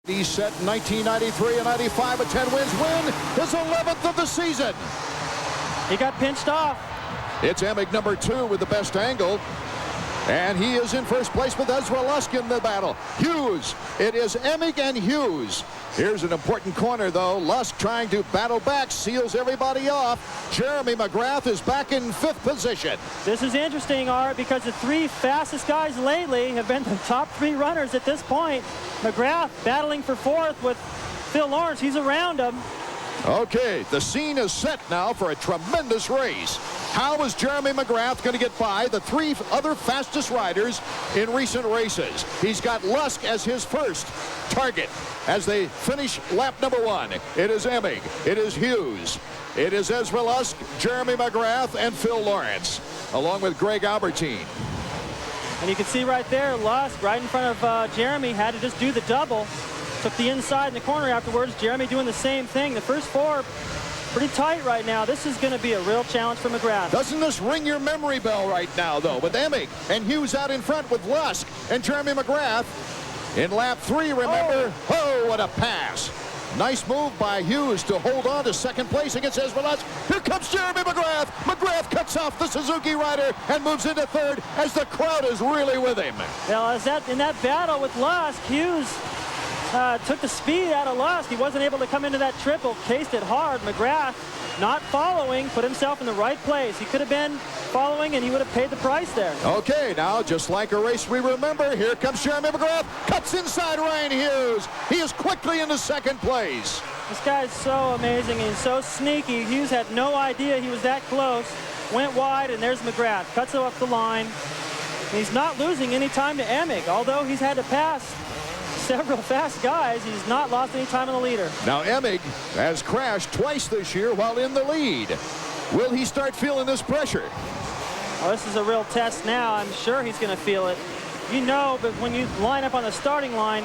He set in 1993 and 95 with 10 wins. Win his 11th of the season. He got pinched off. It's Emig number 2 with the best angle. And he is in first place with Ezra Lusk in the battle. Hughes. It is Emig and Hughes. Here's an important corner, though. Lusk trying to battle back, seals everybody off. Jeremy McGrath is back in 5th position. This is interesting, Art, because the 3 fastest guys lately have been the top 3 runners at this point. McGrath battling for 4th with Phil Lawrence. He's around him. Okay, the scene is set now for a tremendous race. How is Jeremy McGrath going to get by the 3 other fastest riders in recent races? He's got Lusk as his first target as they finish lap number 1. It is Emig. It is Hughes. It is Ezra Lusk, Jeremy McGrath, and Phil Lawrence, along with Greg Albertine. And you can see right there, Lusk right in front of Jeremy had to just do the double. Took the inside in the corner afterwards. Jeremy doing the same thing. The first 4 pretty tight right now. This is going to be a real challenge for McGrath. Doesn't this ring your memory bell right now, though, with Emig and Hughes out in front with Lusk and Jeremy McGrath in lap 3, remember? Oh, what a pass. Nice move by Hughes to hold on to 2nd place against Ezra Lusk. Here comes Jeremy McGrath. McGrath cuts off the Suzuki rider and moves into 3rd as the crowd is really with him. Well, in that battle with Lusk, Hughes took the speed out of Lusk. He wasn't able to come into that triple, cased it hard. McGrath not following, put himself in the right place. He could have been following and he would have paid the price there. Okay, now just like a race we remember, here comes Jeremy McGrath, cuts inside Ryan Hughes. He is quickly into 2nd place. This guy's so amazing and so sneaky. Hughes had no idea he was that close. Went wide, and there's McGrath. Cuts it up the line. He's not losing any time to Emig, although he's had to pass several fast guys. He's not lost any time in the leader. Now Emig has crashed twice this year while in the lead. Will he start feeling this pressure? Well, this is a real test now. I'm sure he's going to feel it. You know, but when you line up on the starting line,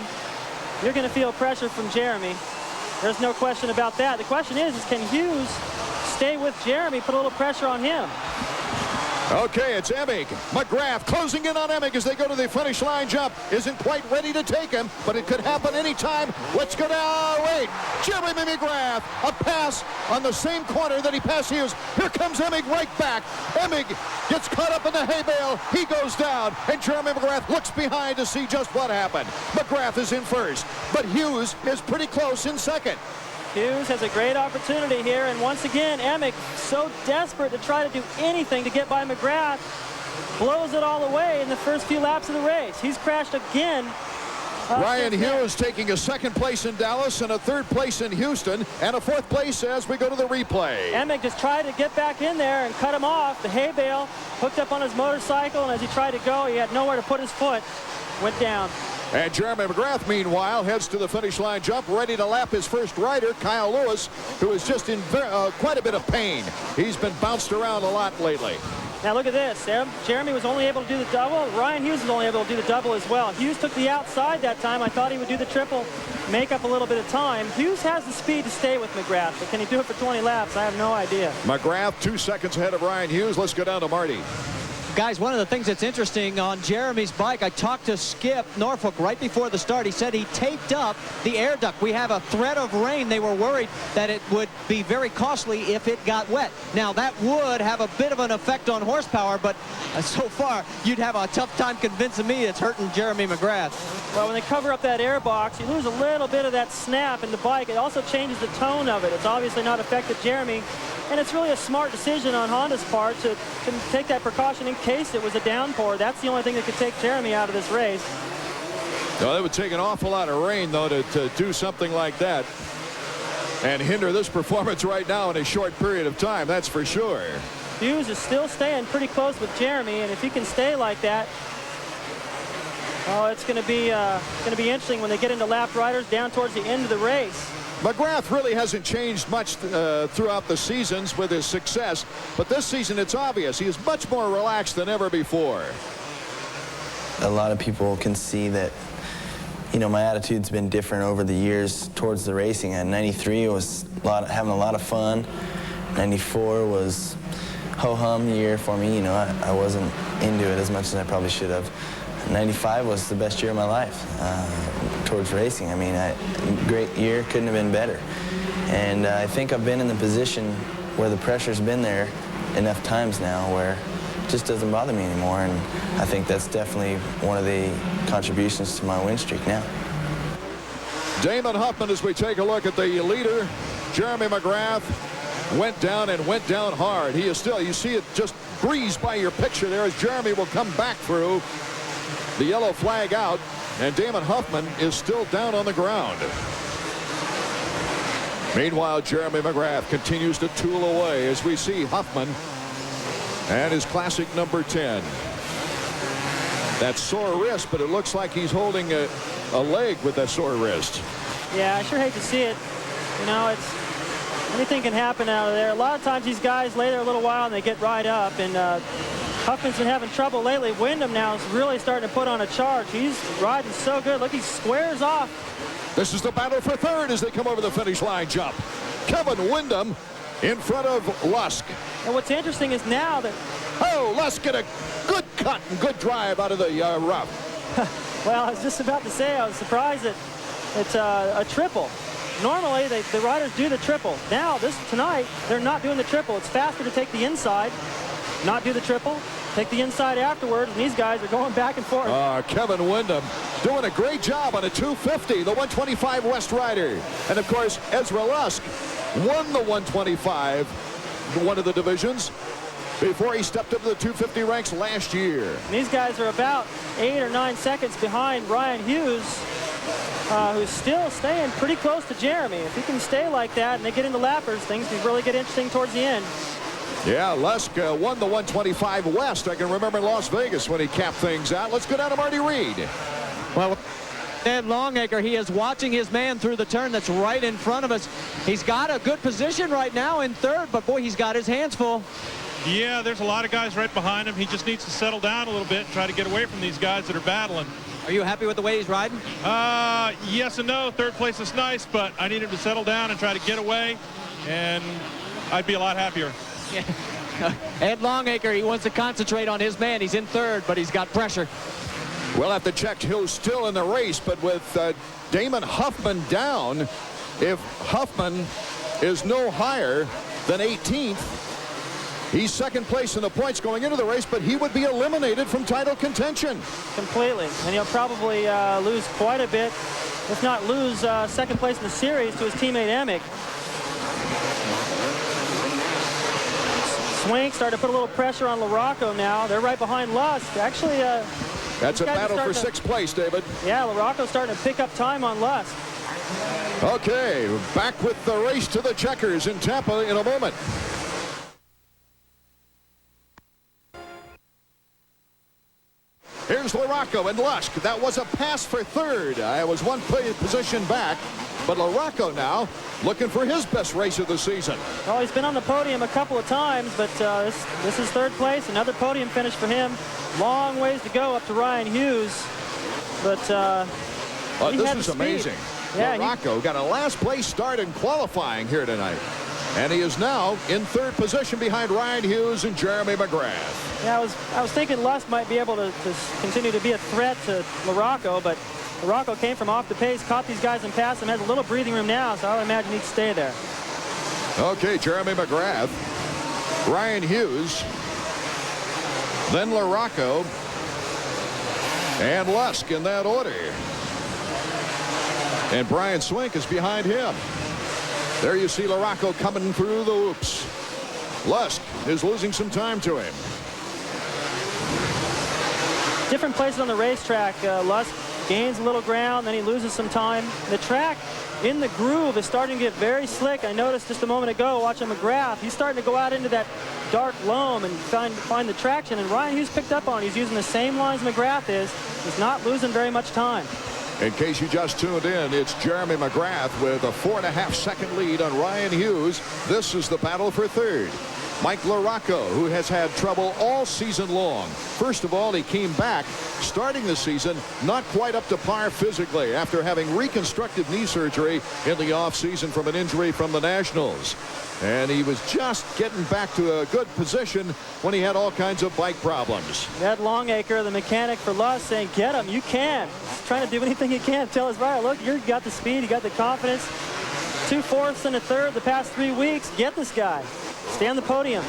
you're going to feel pressure from Jeremy. There's no question about that. The question is can Hughes stay with Jeremy, put a little pressure on him? Okay, it's Emig. McGrath closing in on Emig as they go to the finish line jump. Isn't quite ready to take him, but it could happen anytime. Let's go down. Wait. Jeremy McGrath. A pass on the same corner that he passed Hughes. Here comes Emig right back. Emig gets caught up in the hay bale. He goes down, and Jeremy McGrath looks behind to see just what happened. McGrath is in 1st, but Hughes is pretty close in 2nd. Hughes has a great opportunity here, and once again, Emig, so desperate to try to do anything to get by McGrath, blows it all away in the first few laps of the race. He's crashed again. Ryan Hughes taking a 2nd place in Dallas and a 3rd place in Houston and a 4th place as we go to the replay. Emig just tried to get back in there and cut him off. The hay bale hooked up on his motorcycle, and as he tried to go, he had nowhere to put his foot. Went down. And Jeremy McGrath, meanwhile, heads to the finish line jump, ready to lap his first rider, Kyle Lewis, who is just in quite a bit of pain. He's been bounced around a lot lately. Now look at this. Jeremy was only able to do the double. Ryan Hughes was only able to do the double as well. Hughes took the outside that time. I thought he would do the triple, make up a little bit of time. Hughes has the speed to stay with McGrath, but can he do it for 20 laps? I have no idea. McGrath 2 seconds ahead of Ryan Hughes. Let's go down to Marty. Guys, one of the things that's interesting on Jeremy's bike, I talked to Skip Norfolk right before the start. He said he taped up the air duct. We have a threat of rain. They were worried that it would be very costly if it got wet. Now, that would have a bit of an effect on horsepower, but so far, you'd have a tough time convincing me it's hurting Jeremy McGrath. Well, when they cover up that air box, you lose a little bit of that snap in the bike. It also changes the tone of it. It's obviously not affected Jeremy. And it's really a smart decision on Honda's part to take that precaution in case it was a downpour. That's the only thing that could take Jeremy out of this race. Well, it would take an awful lot of rain, though, to do something like that and hinder this performance right now in a short period of time, that's for sure. Hughes is still staying pretty close with Jeremy, and if he can stay like that, oh, it's going to be interesting when they get into lap riders down towards the end of the race. McGrath really hasn't changed much throughout the seasons with his success, but this season it's obvious he is much more relaxed than ever before. A lot of people can see that, you know, my attitude's been different over the years towards the racing. And 93 was having a lot of fun. 94 was ho-hum year for me. You know, I wasn't into it as much as I probably should have. 95 was the best year of my life. towards racing. I mean, great year, couldn't have been better. And I think I've been in the position where the pressure's been there enough times now where it just doesn't bother me anymore. And I think that's definitely one of the contributions to my win streak now. Damon Huffman, as we take a look at the leader, Jeremy McGrath, went down and went down hard. He is still, you see it just breeze by your picture there as Jeremy will come back through. The yellow flag out, and Damon Huffman is still down on the ground. Meanwhile, Jeremy McGrath continues to tool away as we see Huffman and his classic number 10. That sore wrist, but it looks like he's holding a leg with that sore wrist. Yeah, I sure hate to see it. You know, anything can happen out of there. A lot of times these guys lay there a little while and they get right up. And Huffman's been having trouble lately. Wyndham now is really starting to put on a charge. He's riding so good. Look, he squares off. This is the battle for third as they come over the finish line jump. Kevin Wyndham in front of Lusk. And what's interesting is now that... Oh, Lusk get a good cut and good drive out of the rough. Well, I was just about to say, I was surprised that it's a triple. Normally, the riders do the triple. Now, tonight, they're not doing the triple. It's faster to take the inside, not do the triple, take the inside afterwards, and these guys are going back and forth. Kevin Wyndham doing a great job on a 250, the 125 West rider. And, of course, Ezra Lusk won the 125, one of the divisions, before he stepped up to the 250 ranks last year. And these guys are about 8 or 9 seconds behind Ryan Hughes, who's still staying pretty close to Jeremy. If he can stay like that and they get into lappers, things can really get interesting towards the end. Yeah, Lusk won the 125 West. I can remember in Las Vegas when he capped things out. Let's go down to Marty Reed. Well, Ed Longacre, he is watching his man through the turn that's right in front of us. He's got a good position right now in third, but boy, he's got his hands full. Yeah, there's a lot of guys right behind him. He just needs to settle down a little bit and try to get away from these guys that are battling. Are you happy with the way he's riding? Yes and no. Third place is nice, but I need him to settle down and try to get away, and I'd be a lot happier. Yeah. Ed Longacre, he wants to concentrate on his man. He's in third, but he's got pressure. We'll have to check who's still in the race, but with Damon Huffman down, if Huffman is no higher than 18th, he's second place in the points going into the race, but he would be eliminated from title contention. Completely. And he'll probably lose quite a bit, if not lose second place in the series to his teammate Emick. Swink starting to put a little pressure on LaRocco now. They're right behind Lusk. Actually, that's a battle for sixth place, David. Yeah, LaRocco's starting to pick up time on Lusk. Okay, back with the race to the checkers in Tampa in a moment. Here's LaRocco and Lusk. That was a pass for third. I was one position back, but LaRocco now looking for his best race of the season. Well, he's been on the podium a couple of times, but this is third place. Another podium finish for him. Long ways to go up to Ryan Hughes, but this is amazing. Yeah, LaRocco got a last place start in qualifying here tonight. And he is now in third position behind Ryan Hughes and Jeremy McGrath. Yeah, I was thinking Lusk might be able to continue to be a threat to LaRocco, but LaRocco came from off the pace, caught these guys and passed them, has a little breathing room now, so I would imagine he'd stay there. Okay, Jeremy McGrath, Ryan Hughes, then LaRocco, and Lusk in that order. And Brian Swink is behind him. There you see LaRocco coming through the whoops. Lusk is losing some time to him. Different places on the racetrack. Lusk gains a little ground, then he loses some time. The track in the groove is starting to get very slick. I noticed just a moment ago watching McGrath. He's starting to go out into that dark loam and find the traction. And Ryan Hughes picked up on it. He's using the same lines McGrath is. He's not losing very much time. In case you just tuned in, it's Jeremy McGrath with a 4.5-second lead on Ryan Hughes. This is the battle for third. Mike LaRocco, who has had trouble all season long. First of all, he came back starting the season not quite up to par physically after having reconstructive knee surgery in the offseason from an injury from the Nationals. And he was just getting back to a good position when he had all kinds of bike problems. Ed Longacre, the mechanic for Lusk, saying, get him, you can. trying to do anything he can. Tell his rider, look, you got the speed, you got the confidence. 2 fourths and a third the past 3 weeks. Get this guy. Stay on the podium.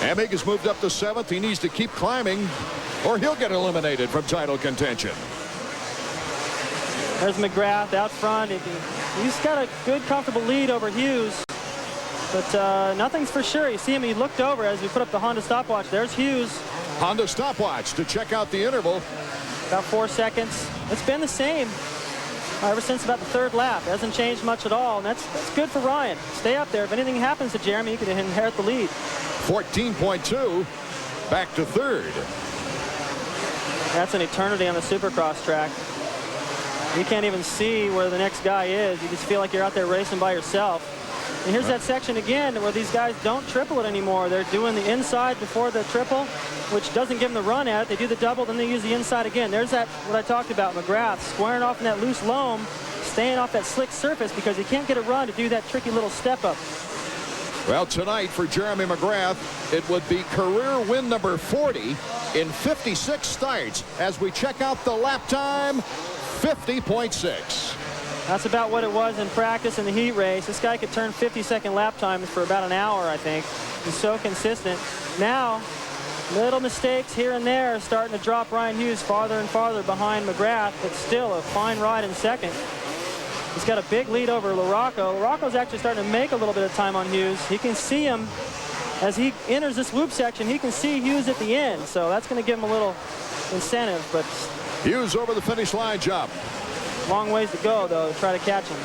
Emig has moved up to 7th. He needs to keep climbing or he'll get eliminated from title contention. There's McGrath out front. He's got a good, comfortable lead over Hughes. But nothing's for sure. You see him, he looked over as we put up the Honda stopwatch. There's Hughes. Honda stopwatch to check out the interval. About 4 seconds. It's been the same ever since about the 3rd lap. It hasn't changed much at all, and that's good for Ryan. Stay up there. If anything happens to Jeremy, he can inherit the lead. 14.2, back to 3rd. That's an eternity on the Supercross track. You can't even see where the next guy is. You just feel like you're out there racing by yourself. And here's that section again where these guys don't triple it anymore. They're doing the inside before the triple, which doesn't give them the run at it. They do the double, then they use the inside again. There's that, what I talked about, McGrath squaring off in that loose loam, staying off that slick surface because he can't get a run to do that tricky little step up. Well, tonight for Jeremy McGrath, it would be career win number 40 in 56 starts. As we check out the lap time, 50.6. That's about what it was in practice in the heat race. This guy could turn 50-second lap times for about an hour, I think. He's so consistent. Now, little mistakes here and there starting to drop Ryan Hughes farther and farther behind McGrath, but still a fine ride in second. He's got a big lead over LaRocco. LaRocco's actually starting to make a little bit of time on Hughes. He can see him as he enters this whoop section. He can see Hughes at the end, so that's going to give him a little incentive. But Hughes over the finish line jump. Long ways to go, though, to try to catch him.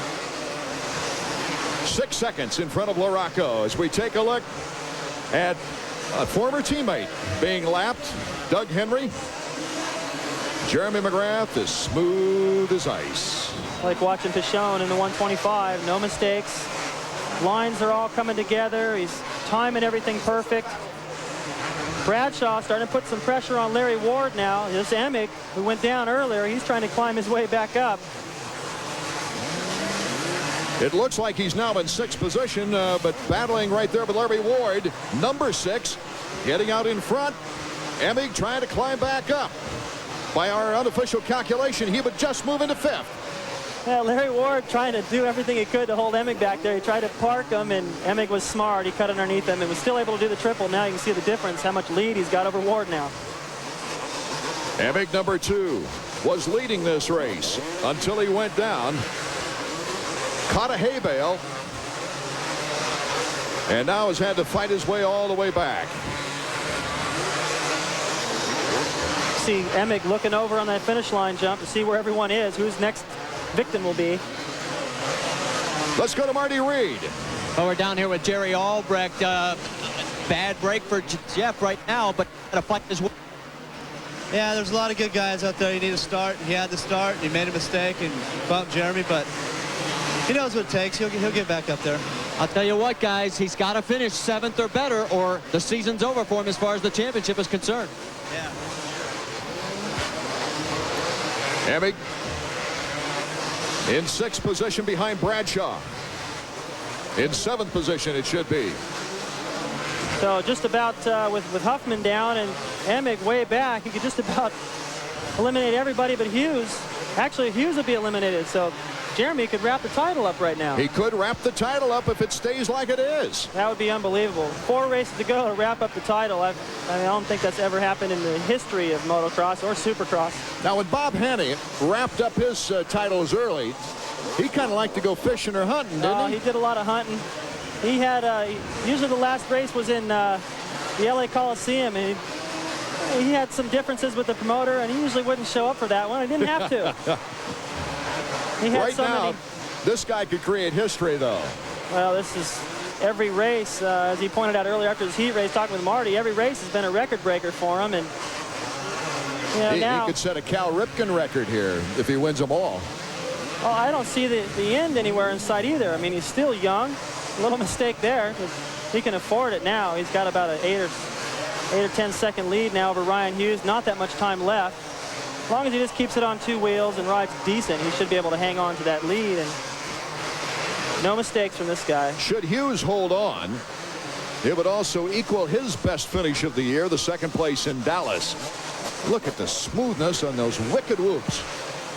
6 seconds in front of LaRocco as we take a look at a former teammate being lapped, Doug Henry. Jeremy McGrath is smooth as ice. Like watching Pichon in the 125. No mistakes. Lines are all coming together. He's timing everything perfect. Bradshaw starting to put some pressure on Larry Ward now. This Emig, who went down earlier, he's trying to climb his way back up. It looks like he's now in 6th position, but battling right there with Larry Ward, number 6, getting out in front. Emig trying to climb back up. By our unofficial calculation, he would just move into 5th. Yeah, Larry Ward trying to do everything he could to hold Emig back there. He tried to park him, and Emig was smart. He cut underneath him and was still able to do the triple. Now you can see the difference, how much lead he's got over Ward now. Emig, number 2, was leading this race until he went down, caught a hay bale, and now has had to fight his way all the way back. See Emig looking over on that finish line jump to see where everyone is, who's next victim will be. Let's go to Marty Reed. Well, we're down here with Jerry Albrecht. Bad break for Jeff right now, but got to fight his way. Yeah, there's a lot of good guys out there. You need to start. He had to start. He made a mistake and bumped Jeremy, but he knows what it takes. He'll get back up there. I'll tell you what, guys, he's got to finish 7th or better, or the season's over for him as far as the championship is concerned. Yeah. Emig in 6th position behind Bradshaw. In 7th position it should be. So just about with Huffman down and Emig way back, he could just about eliminate everybody but Hughes. Actually, Hughes would be eliminated, so Jeremy could wrap the title up right now. He could wrap the title up if it stays like it is. That would be unbelievable. 4 races to go to wrap up the title. I don't think that's ever happened in the history of motocross or supercross. Now, when Bob Haney wrapped up his titles early, he kind of liked to go fishing or hunting, didn't he? He did a lot of hunting. He had, usually the last race was in the LA Coliseum, and he had some differences with the promoter, and he usually wouldn't show up for that one. He didn't have to. He had right so now, many. this guy could create history, though. Well, this is every race, as he pointed out earlier after his heat race, talking with Marty, every race has been a record breaker for him. And He now could set a Cal Ripken record here if he wins them all. well, I don't see the end anywhere in sight either. I mean, he's still young. A little mistake there. He can afford it now. He's got about an 8 or 10 second lead now over Ryan Hughes. Not that much time left. As long as he just keeps it on 2 wheels and rides decent, he should be able to hang on to that lead. And no mistakes from this guy. Should Hughes hold on, it would also equal his best finish of the year, the 2nd place in Dallas. Look at the smoothness on those wicked whoops.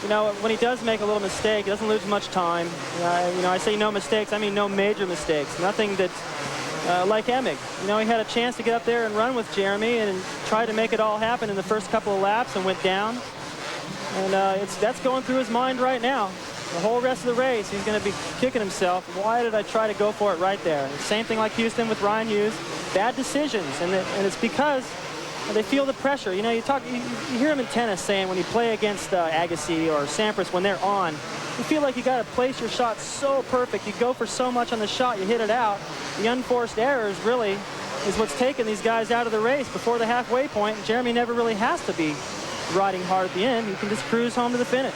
you know, when he does make a little mistake, he doesn't lose much time. You know, I say no mistakes, I mean no major mistakes. Nothing that's like Emig. You know, he had a chance to get up there and run with Jeremy and try to make it all happen in the first couple of laps and went down. And that's going through his mind right now. The whole rest of the race, he's going to be kicking himself. Why did I try to go for it right there? Same thing like Houston with Ryan Hughes. Bad decisions, and it's because they feel the pressure. You know, you hear him in tennis saying when you play against Agassi or Sampras, when they're on, you feel like you got to place your shot so perfect. You go for so much on the shot, you hit it out. The unforced errors really is what's taking these guys out of the race before the halfway point. Jeremy never really has to be riding hard at the end. You can just cruise home to the finish.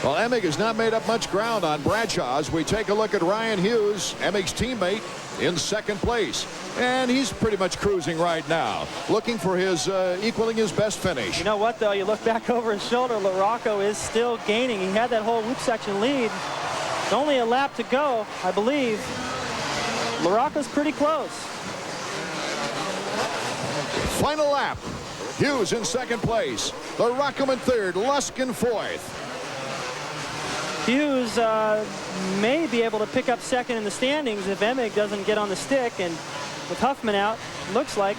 Well, Emig has not made up much ground on Bradshaw as we take a look at Ryan Hughes, Emig's teammate, in second place. And he's pretty much cruising right now, looking for his equaling his best finish. You know what, though? You look back over his shoulder, LaRocco is still gaining. He had that whole whoop section lead. Only a lap to go, I believe. LaRocco's pretty close. Final lap. Hughes in second place. LaRocco in third. Lusk in fourth. Hughes may be able to pick up second in the standings if Emig doesn't get on the stick, and with Huffman out, looks like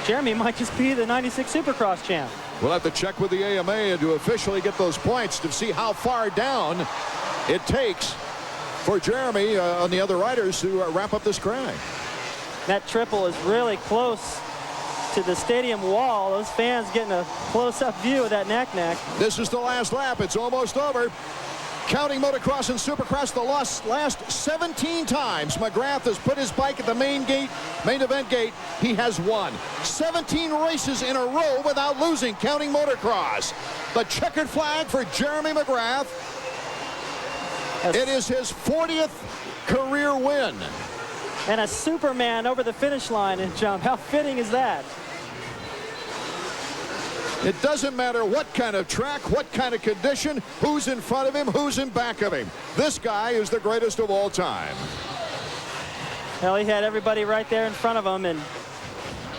Jeremy might just be the '96 Supercross champ. We'll have to check with the AMA and to officially get those points to see how far down it takes for Jeremy on the other riders to wrap up this grind. That triple is really close to the stadium wall. Those fans getting a close-up view of that neck. This is the last lap. It's almost over. Counting motocross and supercross, the last 17 times McGrath has put his bike at the main event gate. He has won 17 races in a row without losing, counting motocross. The checkered flag for Jeremy McGrath. It is his 40th career win. And a Superman over the finish line and jump. How fitting is that? It doesn't matter what kind of track, what kind of condition, who's in front of him, who's in back of him. This guy is the greatest of all time. Well, he had everybody right there in front of him and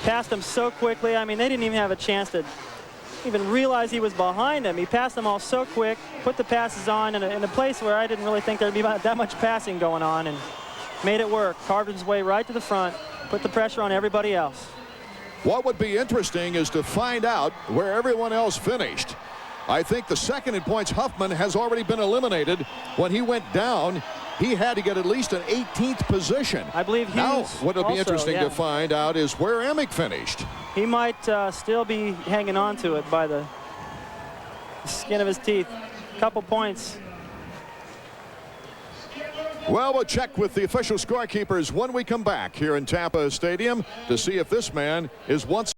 passed them so quickly. I mean, they didn't even have a chance to even realize he was behind him. He passed them all so quick, put the passes on in a place where I didn't really think there'd be that much passing going on, and made it work. Carved his way right to the front, put the pressure on everybody else. What would be interesting is to find out where everyone else finished. I think the second in points, Huffman, has already been eliminated. When he went down, he had to get at least an 18th position. I believe Hughes now, what will be also, interesting to find out is where Emig finished. He might still be hanging on to it by the skin of his teeth. Couple points. Well, we'll check with the official scorekeepers when we come back here in Tampa Stadium to see if this man is once